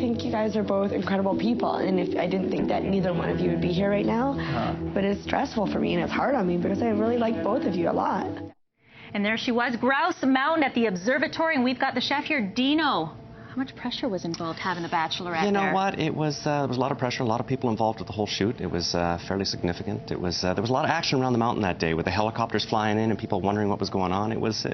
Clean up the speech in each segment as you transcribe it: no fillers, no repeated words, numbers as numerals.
think you guys are both incredible people, and if I didn't think that neither one of you would be here right now, but it's stressful for me and it's hard on me because I really like both of you a lot. And there she was, Grouse Mountain at the observatory, and we've got the chef here, Dino. How much pressure was involved having a bachelorette You know there? what? There was a lot of pressure, a lot of people involved with the whole shoot. It was fairly significant. There was a lot of action around the mountain that day with the helicopters flying in and people wondering what was going on. It was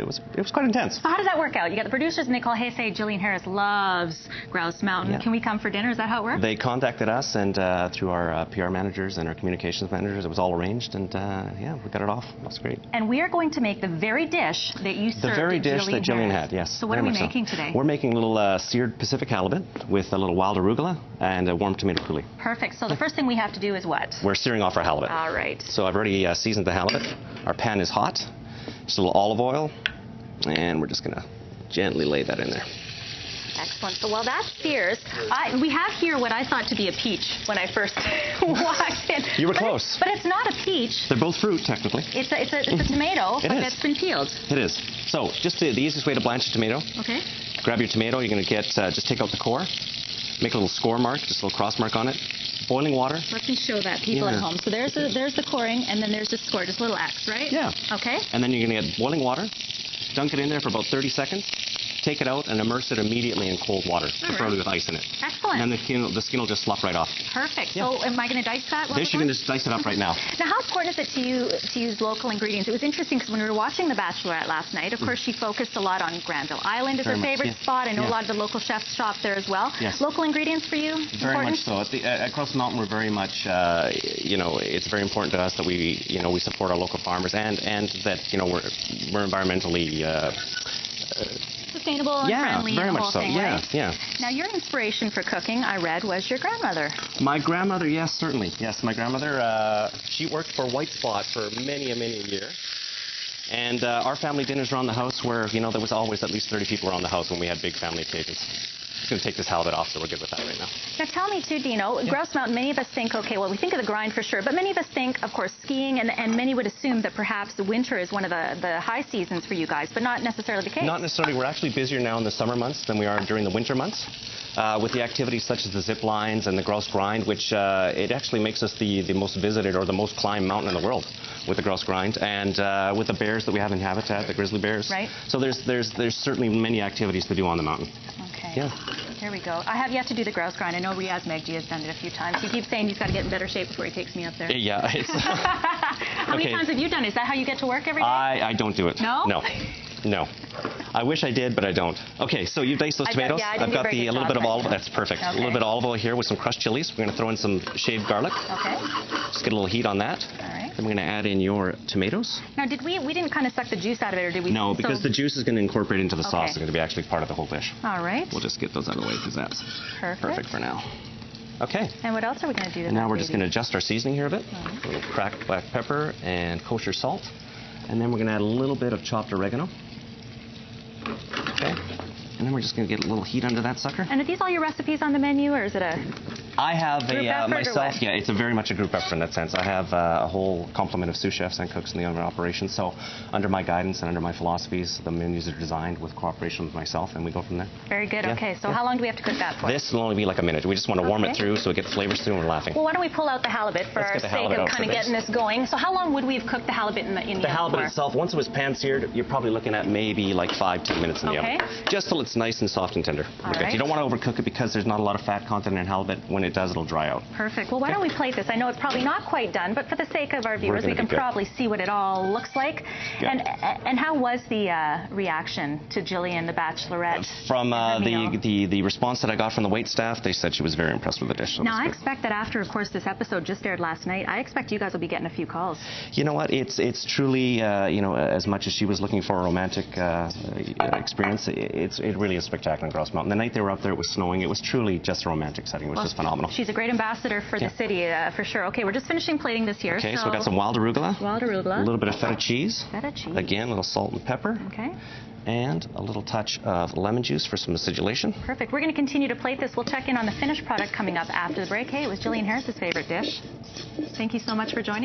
quite intense. So how does that work out? You got the producers and they call, hey, say, Jillian Harris loves Grouse Mountain. Yeah. Can we come for dinner? Is that how it works? They contacted us, and through our PR managers and our communications managers, it was all arranged, and yeah, we got it off. It was great. And we are going to make the very dish that you served. The very dish that Jillian Harris. had, yes. So what are we making today? We're making a little seared Pacific halibut with a little wild arugula and a warm tomato coulis. Perfect. So the first thing we have to do is what? We're searing off our halibut. All right. So I've already seasoned the halibut. Our pan is hot. Just a little olive oil, and we're just going to gently lay that in there. Excellent. So while that sears, we have here what I thought to be a peach when I first walked in. You were close. But it's not a peach. They're both fruit, technically. It's a tomato, but it's been peeled. It is. So just the easiest way to blanch a tomato. Okay. Grab your tomato. You're going to get, just take out the core. Make a little score mark, just a little cross mark on it. Boiling water. Let me show that people at home. So there's the coring, and then there's the score, just a little X, right? Yeah. Okay. And then you're going to get boiling water. Dunk it in there for about 30 seconds. Take it out and immerse it immediately in cold water, preferably with ice in it. Excellent. And then the skin will just slough right off. Perfect. Yeah. So am I going to dice that? This, you can just dice it up right now. Now, how important is it to use local ingredients? It was interesting because when we were watching The Bachelorette last night, of course, she focused a lot on Granville Island as her favorite spot. I know a lot of the local chefs shop there as well. Yes. Local ingredients for you? Very much so. At Grouse Mountain, we're very much, it's very important to us that we support our local farmers and that, we're environmentally sustainable and friendly. Very much so. Thing, yeah, right? yeah. Now, your inspiration for cooking, I read, was your grandmother. My grandmother, yes, certainly. Yes, my grandmother, she worked for White Spot for many a year. And our family dinners around the house where, there was always at least 30 people around the house when we had big family occasions. I'm just going to take this halibut off, so we're good with that right now. Now, tell me, too, Dino, Grouse Mountain, many of us think, okay, well, we think of the grind for sure, but many of us think, of course, skiing, and many would assume that perhaps the winter is one of the high seasons for you guys, but not necessarily the case. Not necessarily. We're actually busier now in the summer months than we are during the winter months. With the activities such as the zip lines and the Grouse Grind, which it actually makes us the most visited or the most climbed mountain in the world with the Grouse Grind, and with the bears that we have in habitat, the grizzly bears. Right. So there's certainly many activities to do on the mountain. Okay. Yeah. Here we go. I have yet to do the Grouse Grind. I know Riaz Megji has done it a few times. He keeps saying he's got to get in better shape before he takes me up there. Yeah. How many times have you done it? Is that how you get to work every day? I don't do it. No? No. I wish I did, but I don't. Okay, so you've diced those tomatoes. I've got a little bit of olive oil. That's perfect. Okay. A little bit of olive oil here with some crushed chilies. We're going to throw in some shaved garlic. Okay. Just get a little heat on that. All right. Then we're going to add in your tomatoes. Now, we didn't kind of suck the juice out of it, or did we? No, because the juice is going to incorporate into the sauce. It's going to be actually part of the whole dish. All right. We'll just get those out of the way because that's perfect for now. Okay. And what else are we going to do? And now we're just going to adjust our seasoning here a bit. Right. A little cracked black pepper and kosher salt. And then we're going to add a little bit of chopped oregano. Okay. And then we're just going to get a little heat under that sucker. And are these all your recipes on the menu, or is it a... I have group effort myself, yeah, it's very much a group effort in that sense. I have a whole complement of sous chefs and cooks in the operation. So under my guidance and under my philosophies, the menus are designed with cooperation with myself, and we go from there. Very good. Yeah. Okay, so how long do we have to cook that for? This will only be like a minute. We just want to warm it through so it gets flavors through and we're laughing. Well, why don't we pull out the halibut for our sake of kind of getting this going. So how long would we have cooked the halibut in the oven? The halibut itself, once it was pan-seared, you're probably looking at maybe like 5-10 minutes in the oven. Just till it's nice and soft and tender. You don't want to overcook it because there's not a lot of fat content in halibut. When it does, it'll dry out. Perfect. Well, why don't we plate this? I know it's probably not quite done, but for the sake of our viewers, we can probably see what it all looks like. Yeah. And how was the reaction to Jillian, the Bachelorette? From the response that I got from the wait staff, they said she was very impressed with the dish. So now, I expect that after, of course, this episode just aired last night, I expect you guys will be getting a few calls. You know what? It's truly, as much as she was looking for a romantic experience, it really is spectacular in Grouse Mountain. The night they were up there, it was snowing. It was truly just a romantic setting. It was just phenomenal. She's a great ambassador for the city, for sure. Okay, we're just finishing plating this here. Okay, so we got some wild arugula. Wild arugula. A little bit of feta cheese. Feta cheese. Again, a little salt and pepper. Okay. And a little touch of lemon juice for some acidulation. Perfect. We're going to continue to plate this. We'll check in on the finished product coming up after the break. Hey, it was Jillian Harris's favorite dish. Thank you so much for joining.